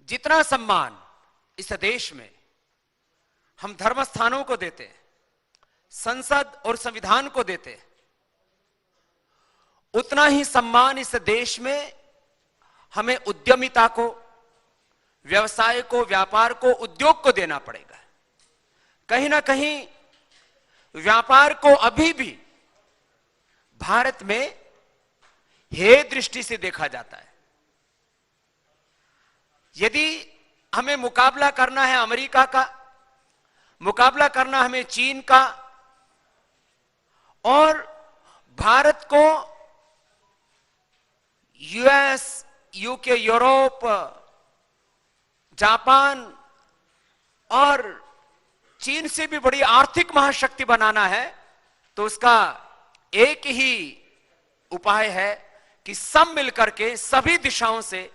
जितना सम्मान इस देश में हम धर्म स्थानों को देते हैं, संसद और संविधान को देते हैं, उतना ही सम्मान इस देश में हमें उद्यमिता को, व्यवसाय को, व्यापार को, उद्योग को देना पड़ेगा। कहीं ना कहीं व्यापार को अभी भी भारत में हे दृष्टि से देखा जाता है। यदि हमें मुकाबला करना है अमेरिका का, मुकाबला करना हमें चीन का, और भारत को यूएस, यूके, यूरोप, जापान और चीन से भी बड़ी आर्थिक महाशक्ति बनाना है, तो उसका एक ही उपाय है कि सब मिलकर के सभी दिशाओं से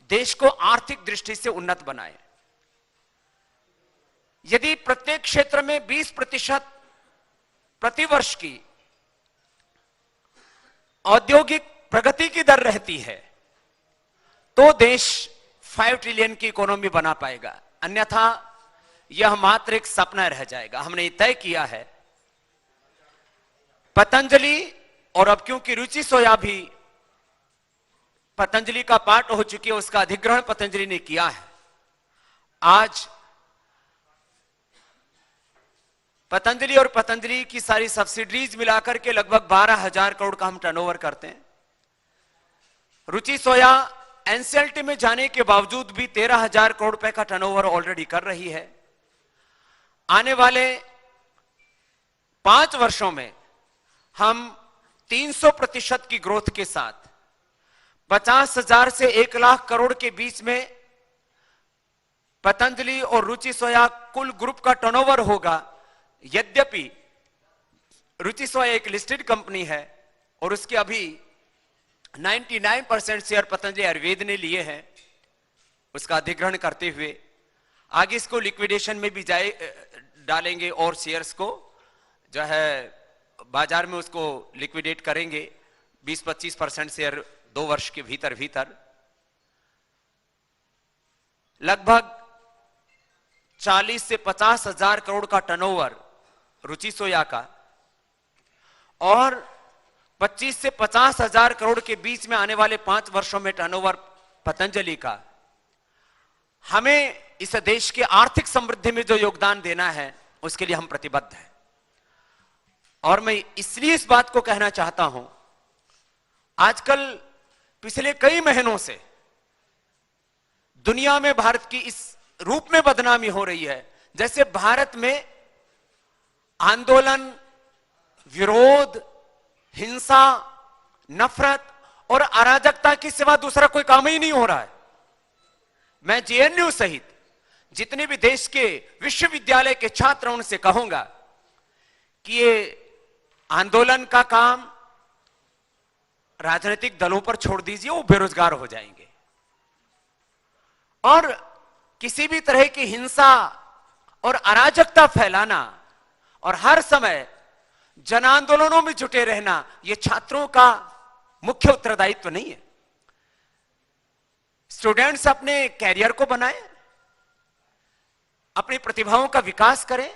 देश को आर्थिक दृष्टि से उन्नत बनाए। यदि प्रत्येक क्षेत्र में 20% प्रतिवर्ष की औद्योगिक प्रगति की दर रहती है, तो देश 5 ट्रिलियन की इकोनॉमी बना पाएगा, अन्यथा यह मात्र एक सपना रह जाएगा। हमने ये तय किया है, पतंजलि, और अब क्योंकि रुचि सोया भी पतंजलि का पार्ट हो चुकी है, उसका अधिग्रहण पतंजलि ने किया है। आज पतंजलि और पतंजलि की सारी सब्सिडीज मिलाकर के लगभग 12,000 करोड़ का हम टर्नओवर करते हैं। रुचि सोया एनसीएलटी में जाने के बावजूद भी 13,000 करोड़ रुपए का टर्नओवर ऑलरेडी कर रही है। आने वाले 5 वर्षों में हम 300% की ग्रोथ के साथ 50,000 से 1,00,000 करोड़ के बीच में पतंजलि और रुचि सोया कुल ग्रुप का टर्नओवर होगा। यद्यपि रुचि सोया एक लिस्टेड कंपनी है और उसके अभी 99% शेयर पतंजलि आयुर्वेद ने लिए हैं, उसका अधिग्रहण करते हुए आगे इसको लिक्विडेशन में भी डालेंगे और शेयर्स को जो है बाजार में उसको लिक्विडेट करेंगे। 20-25% शेयर 2 वर्ष के भीतर लगभग 40 से 50,000 करोड़ का टर्नओवर रुचि सोया का और 25 से 50,000 करोड़ के बीच में आने वाले 5 वर्षों में टर्नओवर पतंजलि का, हमें इस देश के आर्थिक समृद्धि में जो योगदान देना है उसके लिए हम प्रतिबद्ध हैं। और मैं इसलिए इस बात को कहना चाहता हूं, आजकल पिछले कई महीनों से दुनिया में भारत की इस रूप में बदनामी हो रही है, जैसे भारत में आंदोलन, विरोध, हिंसा, नफरत और अराजकता की सिवा दूसरा कोई काम ही नहीं हो रहा है। मैं जेएनयू सहित जितने भी देश के विश्वविद्यालय के छात्र उनसे कहूंगा कि ये आंदोलन का काम राजनीतिक दलों पर छोड़ दीजिए, वो बेरोजगार हो जाएंगे। और किसी भी तरह की हिंसा और अराजकता फैलाना और हर समय जन आंदोलनों में जुटे रहना, यह छात्रों का मुख्य उत्तरदायित्व नहीं है। स्टूडेंट्स अपने कैरियर को बनाएं, अपनी प्रतिभाओं का विकास करें,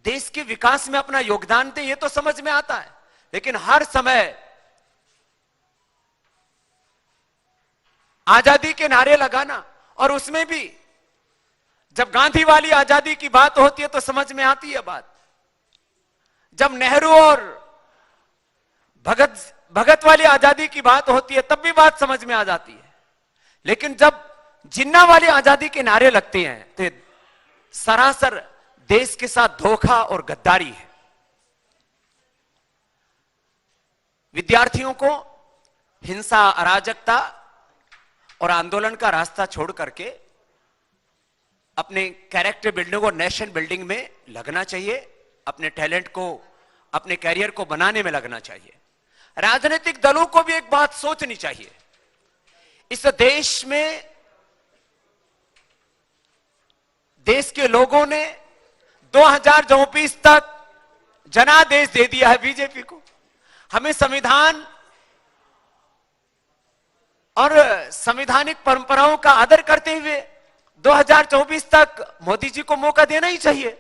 देश के विकास में अपना योगदान दें, यह तो समझ में आता है। लेकिन हर समय आजादी के नारे लगाना, और उसमें भी जब गांधी वाली आजादी की बात होती है तो समझ में आती है बात, जब नेहरू और भगत वाली आजादी की बात होती है तब भी बात समझ में आ जाती है। लेकिन जब जिन्ना वाली आजादी के नारे लगते हैं तो सरासर देश के साथ धोखा और गद्दारी है। विद्यार्थियों को हिंसा, अराजकता और आंदोलन का रास्ता छोड़ करके अपने कैरेक्टर बिल्डिंग और नेशन बिल्डिंग में लगना चाहिए, अपने टैलेंट को, अपने कैरियर को बनाने में लगना चाहिए। राजनीतिक दलों को भी एक बात सोचनी चाहिए, इस देश में देश के लोगों ने 2024 तक जनादेश दे दिया है बीजेपी को। हमें संविधान और संवैधानिक परंपराओं का आदर करते हुए 2024 तक मोदी जी को मौका देना ही चाहिए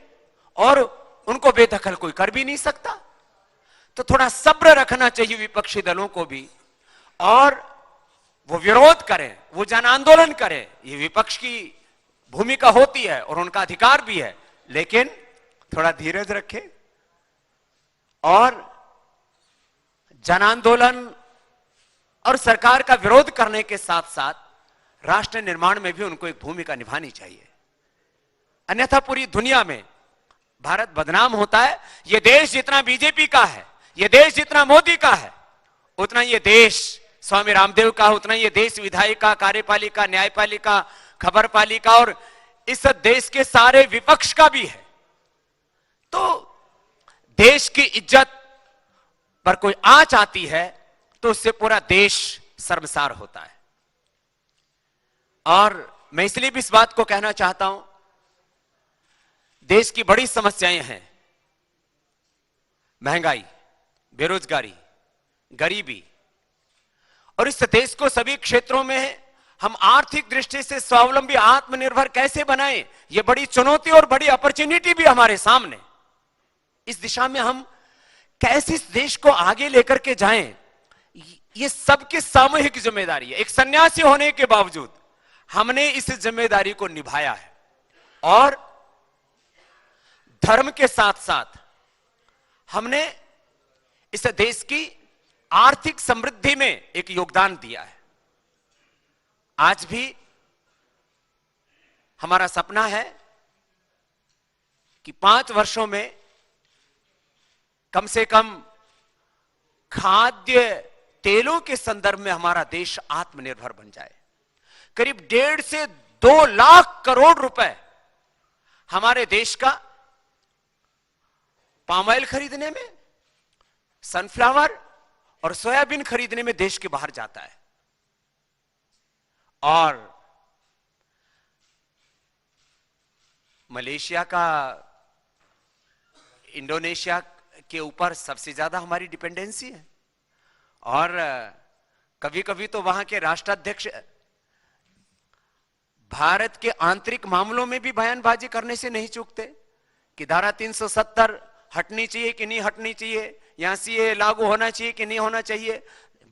और उनको बेदखल कोई कर भी नहीं सकता। तो थोड़ा सब्र रखना चाहिए विपक्षी दलों को भी, और वो विरोध करें, वो जन आंदोलन करें, ये विपक्ष की भूमिका होती है और उनका अधिकार भी है, लेकिन थोड़ा धीरज रखें और जन आंदोलन और सरकार का विरोध करने के साथ साथ राष्ट्र निर्माण में भी उनको एक भूमिका निभानी चाहिए। अन्यथा पूरी दुनिया में भारत बदनाम होता है। यह देश जितना बीजेपी का है, यह देश जितना मोदी का है, उतना यह देश स्वामी रामदेव का, उतना यह देश विधायिका, कार्यपालिका, न्यायपालिका, खबरपालिका और इस देश के सारे विपक्ष का भी है। तो देश की इज्जत पर कोई आंच आती है तो उससे पूरा देश शर्मसार होता है। और मैं इसलिए भी इस बात को कहना चाहता हूं, देश की बड़ी समस्याएं हैं, महंगाई, बेरोजगारी, गरीबी, और इस देश को सभी क्षेत्रों में हम आर्थिक दृष्टि से स्वावलंबी, आत्मनिर्भर कैसे बनाएं, यह बड़ी चुनौती और बड़ी अपॉर्चुनिटी भी हमारे सामने। इस दिशा में हम कैसे इस देश को आगे लेकर के जाएं, ये सबकी सामूहिक जिम्मेदारी है। एक सन्यासी होने के बावजूद हमने इस जिम्मेदारी को निभाया है और धर्म के साथ साथ हमने इस देश की आर्थिक समृद्धि में एक योगदान दिया है। आज भी हमारा सपना है कि 5 वर्षों में कम से कम खाद्य तेलों के संदर्भ में हमारा देश आत्मनिर्भर बन जाए। करीब 1.5 से 2 लाख करोड़ रुपए हमारे देश का पाम ऑयल खरीदने में, सनफ्लावर और सोयाबीन खरीदने में देश के बाहर जाता है। और मलेशिया का, इंडोनेशिया के ऊपर सबसे ज्यादा हमारी डिपेंडेंसी है। और कभी कभी तो वहां के राष्ट्राध्यक्ष भारत के आंतरिक मामलों में भी बयानबाजी करने से नहीं चूकते कि धारा 370 हटनी चाहिए कि नहीं हटनी चाहिए, यहां सीए लागू होना चाहिए कि नहीं होना चाहिए,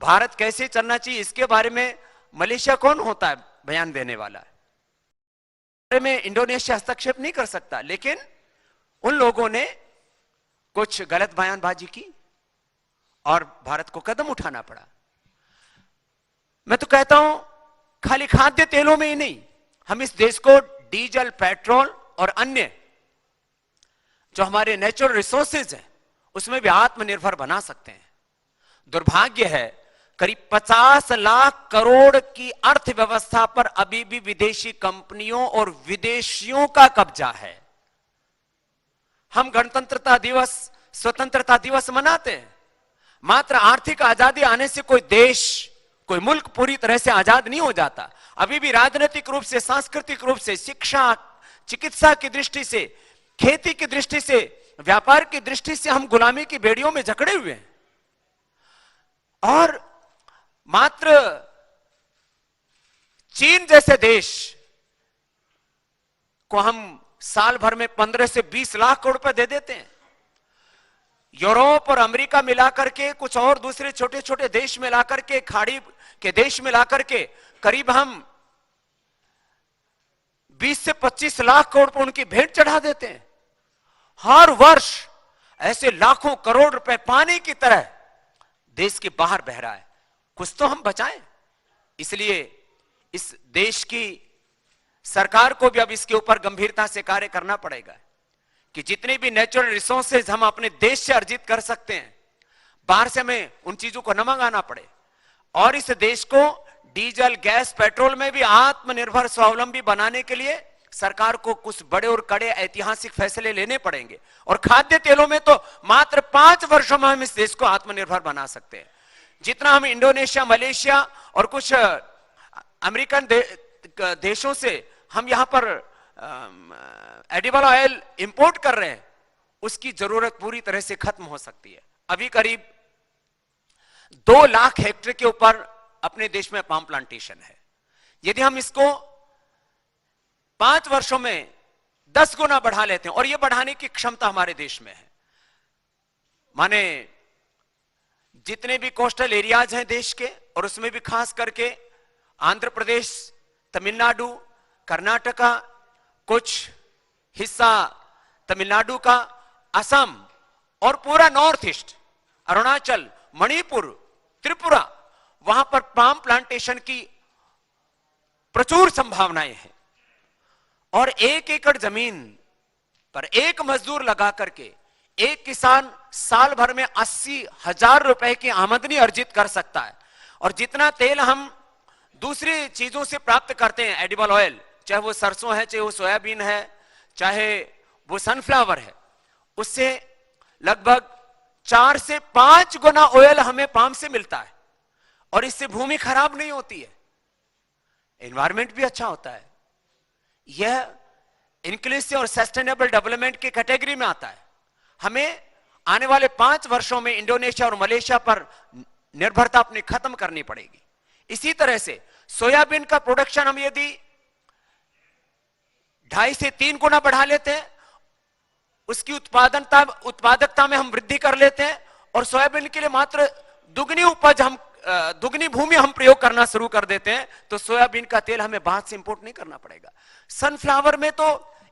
भारत कैसे चलना चाहिए, इसके बारे में मलेशिया कौन होता है बयान देने वाला है। बारे में इंडोनेशिया हस्तक्षेप नहीं कर सकता, लेकिन उन लोगों ने कुछ गलत बयानबाजी की और भारत को कदम उठाना पड़ा। मैं तो कहता हूं खाली खाद्य तेलों में ही नहीं, हम इस देश को डीजल, पेट्रोल और अन्य जो हमारे नेचुरल रिसोर्सेज हैं उसमें भी आत्मनिर्भर बना सकते हैं। दुर्भाग्य है करीब 50 लाख करोड़ की अर्थव्यवस्था पर अभी भी विदेशी कंपनियों और विदेशियों का कब्जा है। हम गणतंत्रता दिवस, स्वतंत्रता दिवस मनाते हैं, मात्र आर्थिक आजादी आने से कोई देश, कोई मुल्क पूरी तरह से आजाद नहीं हो जाता। अभी भी राजनीतिक रूप से, सांस्कृतिक रूप से, शिक्षा, चिकित्सा की दृष्टि से, खेती की दृष्टि से, व्यापार की दृष्टि से हम गुलामी की बेड़ियों में जकड़े हुए हैं। और मात्र चीन जैसे देश को हम साल भर में 15 से 20 लाख करोड़ रुपए दे देते हैं। यूरोप और अमेरिका मिलाकर के, कुछ और दूसरे छोटे छोटे देश मिलाकर के, खाड़ी के देश मिलाकर के करीब हम 20 से 25 लाख करोड़ रुपए उनकी भेंट चढ़ा देते हैं। हर वर्ष ऐसे लाखों करोड़ रुपए पानी की तरह देश के बाहर बह रहा है। कुछ तो हम बचाएं। इसलिए इस देश की सरकार को भी अब इसके ऊपर गंभीरता से कार्य करना पड़ेगा कि जितने भी नेचुरल रिसोर्सेज हम अपने देश से अर्जित कर सकते हैं, बाहर से हमें उन चीजों को न मंगाना पड़े और इस देश को डीजल, गैस, पेट्रोल में भी आत्मनिर्भर, स्वावलंबी बनाने के लिए सरकार को कुछ बड़े और कड़े ऐतिहासिक फैसले लेने पड़ेंगे। और खाद्य तेलों में तो मात्र 5 वर्षों में हम इस देश को आत्मनिर्भर बना सकते हैं। जितना हम इंडोनेशिया, मलेशिया और कुछ अमेरिकन देशों से हम यहां पर एडिबल ऑयल इंपोर्ट कर रहे हैं, उसकी जरूरत पूरी तरह से खत्म हो सकती है। अभी करीब 2 लाख हेक्टेयर के ऊपर अपने देश में पाम प्लांटेशन है। यदि हम इसको 5 वर्षों में 10 गुना बढ़ा लेते हैं, और यह बढ़ाने की क्षमता हमारे देश में है, माने जितने भी कोस्टल एरियाज हैं देश के, और उसमें भी खास करके आंध्र प्रदेश, तमिलनाडु, कर्नाटका, कुछ हिस्सा तमिलनाडु का, असम और पूरा नॉर्थ ईस्ट, अरुणाचल, मणिपुर, त्रिपुरा, वहां पर पाम प्लांटेशन की प्रचुर संभावनाएं हैं। और 1 एकड़ जमीन पर एक मजदूर लगा करके एक किसान साल भर में 80,000 रुपए की आमदनी अर्जित कर सकता है। और जितना तेल हम दूसरी चीजों से प्राप्त करते हैं, एडिबल ऑयल, चाहे वो सरसों है, चाहे वो सोयाबीन है, चाहे वो सनफ्लावर है, उससे लगभग 4 से 5 गुना ऑयल हमें पाम से मिलता है। और इससे भूमि खराब नहीं होती है, एनवायरमेंट भी अच्छा होता है। यह इंक्लूसिव और सस्टेनेबल डेवलपमेंट की कैटेगरी में आता है। हमें आने वाले 5 वर्षों में इंडोनेशिया और मलेशिया पर निर्भरता अपनी खत्म करनी पड़ेगी। इसी तरह से सोयाबीन का प्रोडक्शन हम यदि 2.5 से 3 गुना बढ़ा लेते हैं, उसकी उत्पादकता में हम वृद्धि कर लेते हैं, और सोयाबीन के लिए मात्र दुगनी भूमि हम प्रयोग करना शुरू कर देते हैं, तो सोयाबीन का तेल हमें बाहर से इंपोर्ट नहीं करना पड़ेगा। सनफ्लावर में तो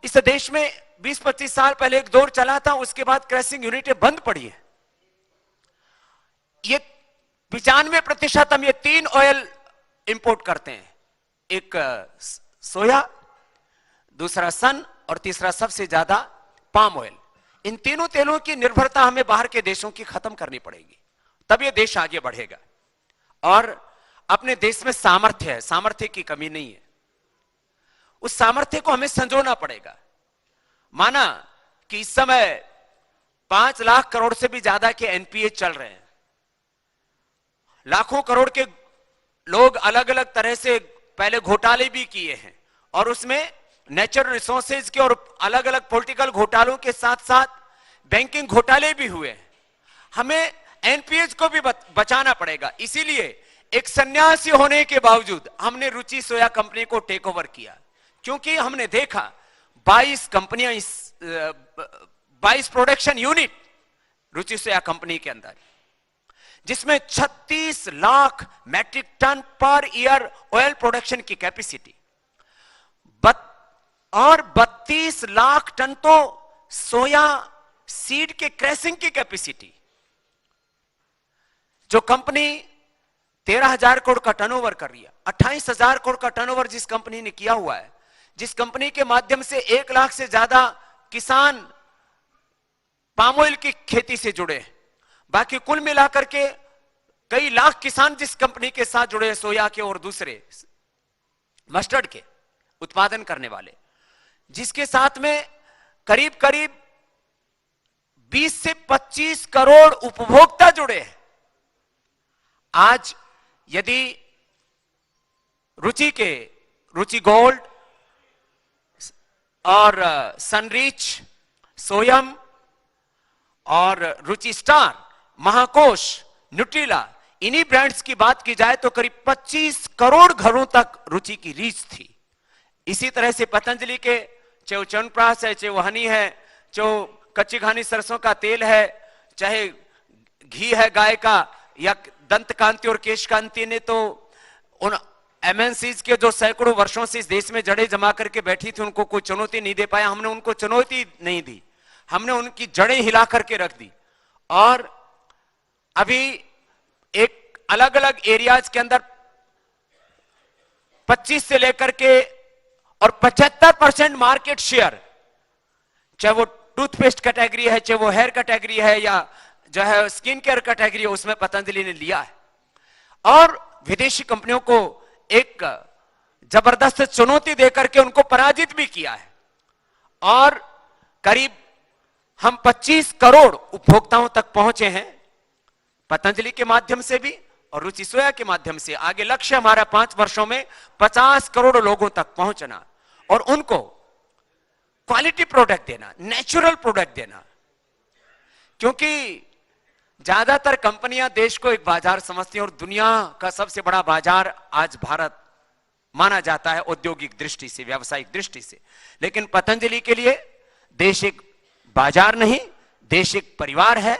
इस देश में 20-25 साल पहले एक दौर चला था, उसके बाद क्रशिंग यूनिटें बंद पड़ी है। ये 95% हम ये 3 ऑयल इंपोर्ट करते हैं, एक सोया, दूसरा सन, और तीसरा सबसे ज्यादा पाम ऑयल। इन तीनों तेलों की निर्भरता हमें बाहर के देशों की खत्म करनी पड़ेगी, तब ये देश आगे बढ़ेगा। और अपने देश में सामर्थ्य है, सामर्थ्य की कमी नहीं है, उस सामर्थ्य को हमें संजोना पड़ेगा। माना कि इस समय 5 लाख करोड़ से भी ज्यादा के एनपीए चल रहे हैं, लाखों करोड़ के लोग अलग अलग तरह से पहले घोटाले भी किए हैं, और उसमें नेचुरल रिसोर्सेज के और अलग अलग पॉलिटिकल घोटालों के साथ साथ बैंकिंग घोटाले भी हुए हैं। हमें एनपीएस को भी बचाना पड़ेगा। इसीलिए एक सन्यासी होने के बावजूद हमने रुचि सोया कंपनी को टेक ओवर किया, क्योंकि हमने देखा 22 कंपनियां, 22 production unit Ruchi Soya company के अंदर, जिसमें 36 lakh metric ton per year oil production की कैपेसिटी, और 32 लाख टन तो सोया सीड के क्रैसिंग की कैपेसिटी। जो कंपनी 13,000 करोड़ का टर्नओवर कर रही है, 28,000 करोड़ का टर्नओवर जिस कंपनी ने किया हुआ है, जिस कंपनी के माध्यम से 1 लाख से ज्यादा किसान पाम ऑयल की खेती से जुड़े हैं, बाकी कुल मिलाकर के कई लाख किसान जिस कंपनी के साथ जुड़े हैं, सोया के और दूसरे मस्टर्ड के उत्पादन करने वाले, जिसके साथ में करीब करीब 20 से 25 करोड़ उपभोक्ता जुड़े हैं। आज यदि रुचि गोल्ड और सनरीच, सोयम और रुचि स्टार, महाकोश, न्यूट्रिला, इन्हीं ब्रांड्स की बात की जाए तो करीब 25 करोड़ घरों तक रुचि की रीच थी। इसी तरह से पतंजलि के, चाहे वो च्यवनप्राश है, चाहे वो हनी है, चाहे कच्ची घानी सरसों का तेल है, चाहे घी है गाय का, या दंत कांति और केश कांति ने तो उन एमएनसीज के जो सैकड़ों वर्षों से इस देश में जड़ें जमा करके बैठी थी, उनको कोई चुनौती नहीं दे पाया। हमने उनको चुनौती नहीं दी, हमने उनकी जड़ें हिला करके रख दी। और अभी एक अलग अलग एरियाज के अंदर 25 से लेकर के और 75% मार्केट शेयर, चाहे वो टूथपेस्ट कैटेगरी है, चाहे वो हेयर कैटेगरी है, या जो है स्किन केयर कैटेगरी है, उसमें पतंजलि ने लिया है। और विदेशी कंपनियों को एक जबरदस्त चुनौती देकर के उनको पराजित भी किया है। और करीब हम 25 करोड़ उपभोक्ताओं तक पहुंचे हैं पतंजलि के माध्यम से भी और रुचि सोया के माध्यम से। आगे लक्ष्य हमारा 5 वर्षों में 50 करोड़ लोगों तक पहुंचना और उनको क्वालिटी प्रोडक्ट देना, नेचुरल प्रोडक्ट देना। क्योंकि ज्यादातर कंपनियां देश को एक बाजार समझती हैं और दुनिया का सबसे बड़ा बाजार आज भारत माना जाता है औद्योगिक दृष्टि से, व्यावसायिक दृष्टि से। लेकिन पतंजलि के लिए देश एक बाजार नहीं, देश एक परिवार है।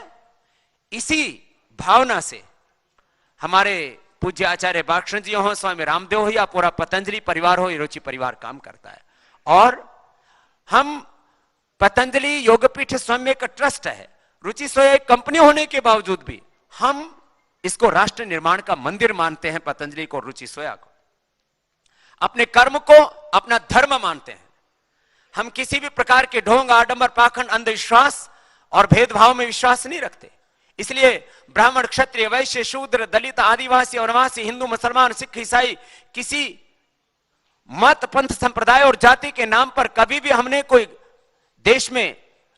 इसी भावना से हमारे पूज्य आचार्य बालकृष्ण जी हो, स्वामी रामदेव हो या पूरा पतंजलि परिवार हो, रुचि परिवार काम करता है। और हम पतंजलि योगपीठ स्वयं एक ट्रस्ट है, रुचि स्वयं एक कंपनी होने के बावजूद भी हम इसको राष्ट्र निर्माण का मंदिर मानते हैं, पतंजलि को, रुचि सोया को। अपने कर्म को अपना धर्म मानते हैं। हम किसी भी प्रकार के ढोंग, आडंबर, पाखंड, अंधविश्वास और भेदभाव में विश्वास नहीं रखते। इसलिए ब्राह्मण, क्षत्रिय, वैश्य, शूद्र, दलित, आदिवासी और वनवासी, हिंदू, मुसलमान, सिख, ईसाई, किसी मत, पंथ, संप्रदाय और जाति के नाम पर कभी भी हमने कोई देश में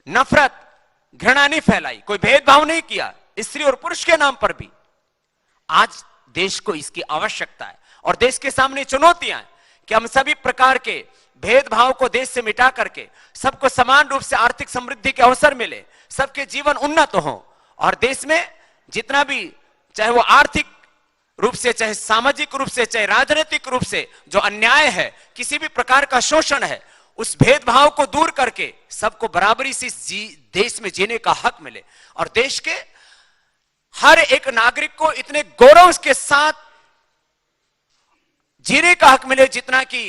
नफरत, घृणा नहीं फैलाई, कोई भेदभाव नहीं किया, स्त्री और पुरुष के नाम पर भी। आज देश को इसकी आवश्यकता है और देश के सामने चुनौतियां हैं कि हम सभी प्रकार के भेदभाव को देश से मिटा करके सबको समान रूप से आर्थिक समृद्धि के अवसर मिले, सबके जीवन उन्नत हो और देश में जितना भी, चाहे वो आर्थिक रूप से, चाहे सामाजिक रूप से, चाहे राजनीतिक रूप से जो अन्याय है, किसी भी प्रकार का शोषण है, उस भेदभाव को दूर करके सबको बराबरी से देश में जीने का हक मिले और देश के हर एक नागरिक को इतने गौरव के साथ जीने का हक मिले जितना कि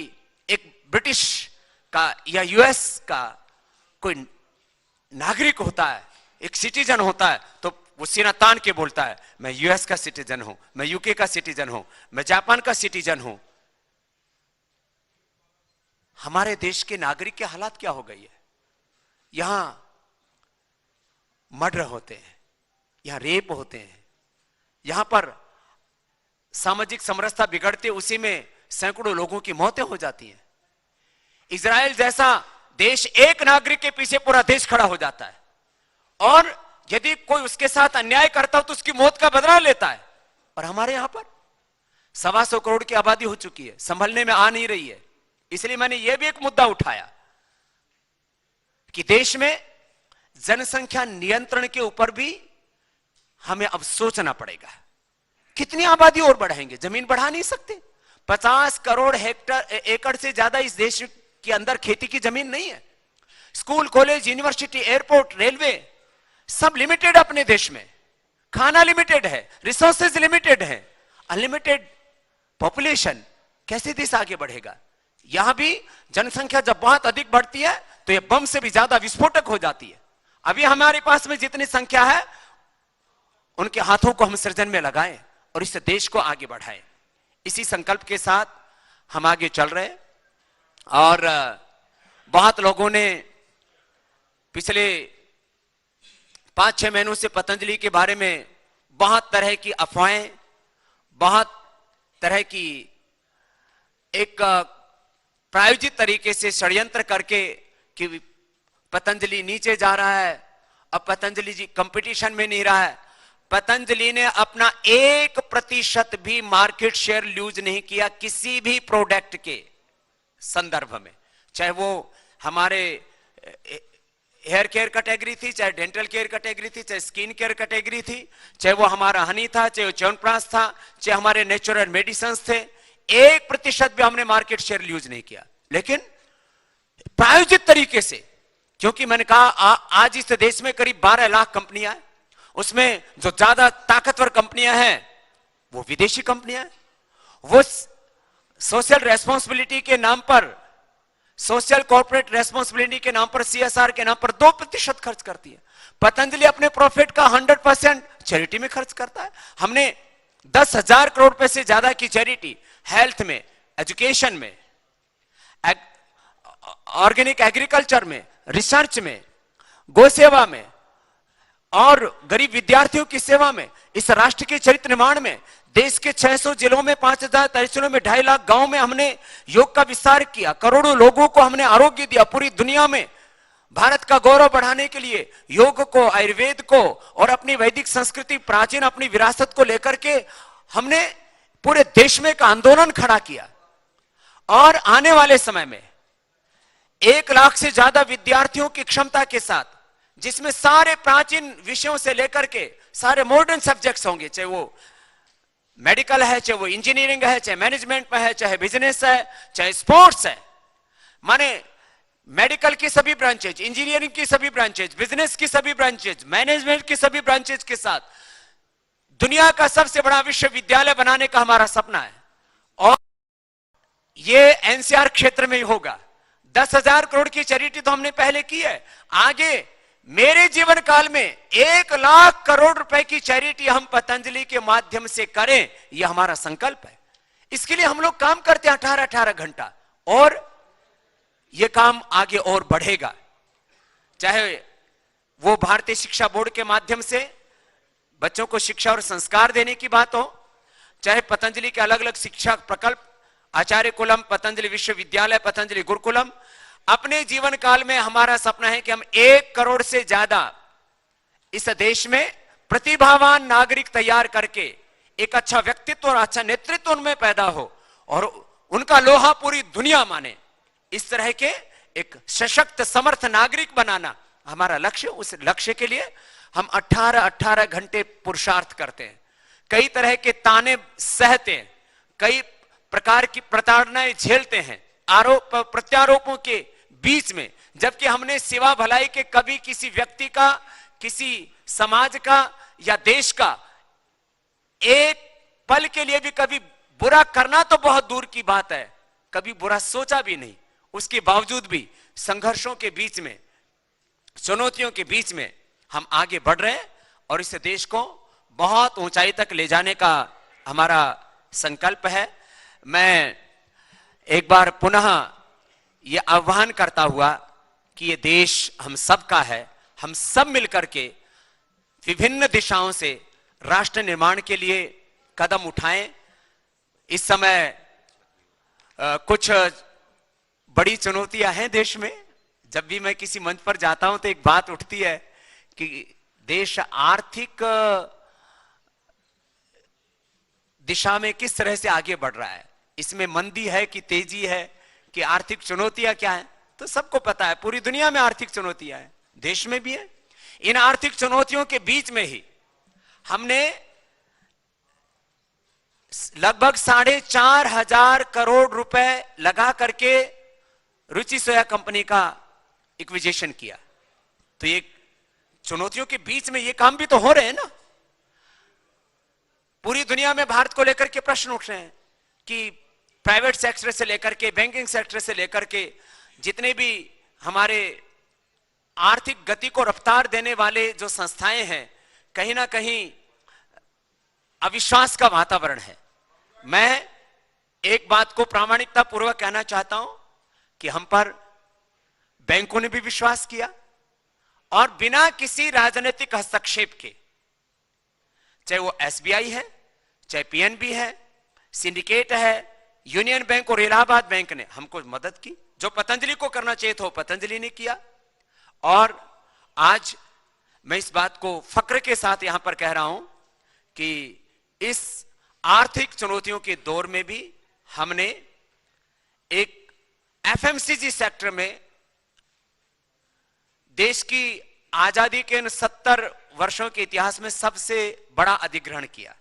एक ब्रिटिश का या यूएस का कोई नागरिक होता है, एक सिटीजन होता है, तो वो सीना तान के बोलता है, मैं यूएस का सिटीजन हूं, मैं यूके का सिटीजन हूं, मैं जापान का सिटीजन हूं। हमारे देश के नागरिक के हालात क्या हो गई है? यहां मर्डर होते हैं, यहां रेप होते हैं, यहां पर सामाजिक समरसता बिगड़ते, उसी में सैकड़ों लोगों की मौतें हो जाती हैं। इजराइल जैसा देश, एक नागरिक के पीछे पूरा देश खड़ा हो जाता है और यदि कोई उसके साथ अन्याय करता हो तो उसकी मौत का बदला लेता है। और हमारे यहां पर 125 करोड़ की आबादी हो चुकी है, संभलने में आ नहीं रही है। इसलिए मैंने यह भी एक मुद्दा उठाया कि देश में जनसंख्या नियंत्रण के ऊपर भी हमें अब सोचना पड़ेगा। कितनी आबादी और बढ़ाएंगे? जमीन बढ़ा नहीं सकते। 50 करोड़ एकड़ से ज्यादा इस देश के अंदर खेती की जमीन नहीं है। School, college, university, airport, railway सब लिमिटेड अपने देश में। खाना लिमिटेड है, रिसोर्सेज लिमिटेड है, अनलिमिटेड पॉपुलेशन, कैसे देश आगे बढ़ेगा? यहां भी जनसंख्या जब बहुत अधिक बढ़ती है तो यह बम से भी ज्यादा विस्फोटक हो जाती है। अभी हमारे पास में जितनी संख्या है उनके हाथों को हम सृजन में लगाएं और इससे देश को आगे बढ़ाएं। इसी संकल्प के साथ हम आगे चल रहे हैं। और बहुत लोगों ने पिछले 5-6 महीनों से पतंजलि के बारे में बहुत तरह की अफवाहें, बहुत तरह की एक प्रायोजित तरीके से षड्यंत्र करके कि पतंजलि नीचे जा रहा है, अब पतंजलि जी कंपटीशन में नहीं रहा है। पतंजलि ने अपना 1% भी मार्केट शेयर लूज नहीं किया किसी भी प्रोडक्ट के संदर्भ में, चाहे वो हमारे हेयर केयर कैटेगरी थी, चाहे डेंटल केयर कैटेगरी थी, चाहे स्किन केयर कैटेगरी थी, चाहे वो हमारा हनी था, चाहे वो च्यवनप्राश था, चाहे हमारे नेचुरल मेडिसिन थे। 1% भी हमने मार्केट शेयर लूज नहीं किया। लेकिन प्रायोजित तरीके से, क्योंकि मैंने कहा आज इस देश में करीब 12 लाख कंपनियां हैं, उसमें जो ज्यादा ताकतवर कंपनियां हैं वो विदेशी कंपनियां हैं। वो सोशल रेस्पॉन्सिबिलिटी के नाम पर, सोशल कॉर्पोरेट रेस्पॉन्सिबिलिटी के नाम पर, सीएसआर के नाम पर 2% खर्च करती है। पतंजलि अपने प्रॉफिट का 100% चैरिटी में खर्च करता है। हमने 10,000 करोड़ रुपए से ज्यादा की चैरिटी हेल्थ में, एजुकेशन में, ऑर्गेनिक एग्रीकल्चर में, रिसर्च में, गौ सेवा में और गरीब विद्यार्थियों की सेवा में, इस राष्ट्र के चरित्र निर्माण में, देश के 600 जिलों में, 5,000 तहसीलों में, 2.5 लाख गांव में हमने योग का विस्तार किया। करोड़ों लोगों को हमने आरोग्य दिया। पूरी दुनिया में भारत का गौरव बढ़ाने के लिए योग को, आयुर्वेद को और अपनी वैदिक संस्कृति, प्राचीन अपनी विरासत को लेकर के हमने पूरे देश में एक आंदोलन खड़ा किया। और आने वाले समय में 1 लाख से ज्यादा विद्यार्थियों की क्षमता के साथ, जिसमें सारे प्राचीन विषयों से लेकर के सारे मॉडर्न सब्जेक्ट्स होंगे, चाहे वो मेडिकल है, चाहे वो इंजीनियरिंग है, चाहे मैनेजमेंट में है, चाहे बिजनेस है, चाहे स्पोर्ट्स है। माने मेडिकल की सभी ब्रांचेज, इंजीनियरिंग की सभी ब्रांचेज, बिजनेस की सभी ब्रांचेज, मैनेजमेंट की सभी ब्रांचेज के साथ दुनिया का सबसे बड़ा विश्वविद्यालय बनाने का हमारा सपना है। और ये एनसीआर क्षेत्र में ही होगा। 10,000 करोड़ की चैरिटी तो हमने पहले की है, आगे मेरे जीवन काल में 1 लाख करोड़ रुपए की चैरिटी हम पतंजलि के माध्यम से करें, यह हमारा संकल्प है। इसके लिए हम लोग काम करते हैं 18-18 घंटा, और यह काम आगे और बढ़ेगा। चाहे वो भारतीय शिक्षा बोर्ड के माध्यम से बच्चों को शिक्षा और संस्कार देने की बात हो, चाहे पतंजलि के अलग अलग शिक्षा प्रकल्प, आचार्य कुलम, पतंजलि विश्वविद्यालय, पतंजलि गुरुकुलम। अपने जीवन काल में हमारा सपना है कि हम 1 करोड़ से ज्यादा इस देश में प्रतिभावान नागरिक तैयार करके एक अच्छा व्यक्तित्व और अच्छा नेतृत्व उनमें पैदा हो और उनका लोहा पूरी दुनिया माने। इस तरह के एक सशक्त समर्थ नागरिक बनाना हमारा लक्ष्य। उस लक्ष्य के लिए हम 18-18 घंटे पुरुषार्थ करते हैं, कई तरह के ताने सहते हैं, कई प्रकार की प्रताड़नाएं झेलते हैं, आरोप प्रत्यारोपों के बीच में, जबकि हमने सेवा भलाई के कभी किसी व्यक्ति का, किसी समाज का या देश का एक पल के लिए भी कभी बुरा करना तो बहुत दूर की बात है, कभी बुरा सोचा भी नहीं। उसके बावजूद भी संघर्षों के बीच में, चुनौतियों के बीच में हम आगे बढ़ रहे हैं और इस देश को बहुत ऊंचाई तक ले जाने का हमारा संकल्प है। मैं एक बार पुनः यह आह्वान करता हुआ कि यह देश हम सब का है, हम सब मिलकर के विभिन्न दिशाओं से राष्ट्र निर्माण के लिए कदम उठाएं। इस समय कुछ बड़ी चुनौतियां हैं देश में। जब भी मैं किसी मंच पर जाता हूं तो एक बात उठती है कि देश आर्थिक दिशा में किस तरह से आगे बढ़ रहा है, इसमें मंदी है कि तेजी है कि आर्थिक चुनौतियां क्या है, तो सबको पता है। पूरी दुनिया में आर्थिक चुनौतियां हैं, देश में भी है। इन आर्थिक चुनौतियों के बीच में ही हमने लगभग 4,500 करोड़ रुपए लगा करके रुचि सोया कंपनी का एक्विजिशन किया। तो ये चुनौतियों के बीच में ये काम भी तो हो रहे हैं ना। पूरी दुनिया में भारत को लेकर के प्रश्न उठ रहे हैं कि प्राइवेट सेक्टर से लेकर के, बैंकिंग सेक्टर से लेकर के, जितने भी हमारे आर्थिक गति को रफ्तार देने वाले जो संस्थाएं हैं, कहीं ना कहीं अविश्वास का वातावरण है। मैं एक बात को प्रामाणिकता पूर्वक कहना चाहता हूं कि हम पर बैंकों ने भी विश्वास किया और बिना किसी राजनीतिक हस्तक्षेप के, चाहे वो एसबीआई है, चाहे पीएनबी है, सिंडिकेट है, यूनियन बैंक और इलाहाबाद बैंक ने हमको मदद की। जो पतंजलि को करना चाहिए था वो पतंजलि ने किया। और आज मैं इस बात को फक्र के साथ यहां पर कह रहा हूं कि इस आर्थिक चुनौतियों के दौर में भी हमने एक एफएमसीजी सेक्टर में देश की आजादी के 70 वर्षों के इतिहास में सबसे बड़ा अधिग्रहण किया।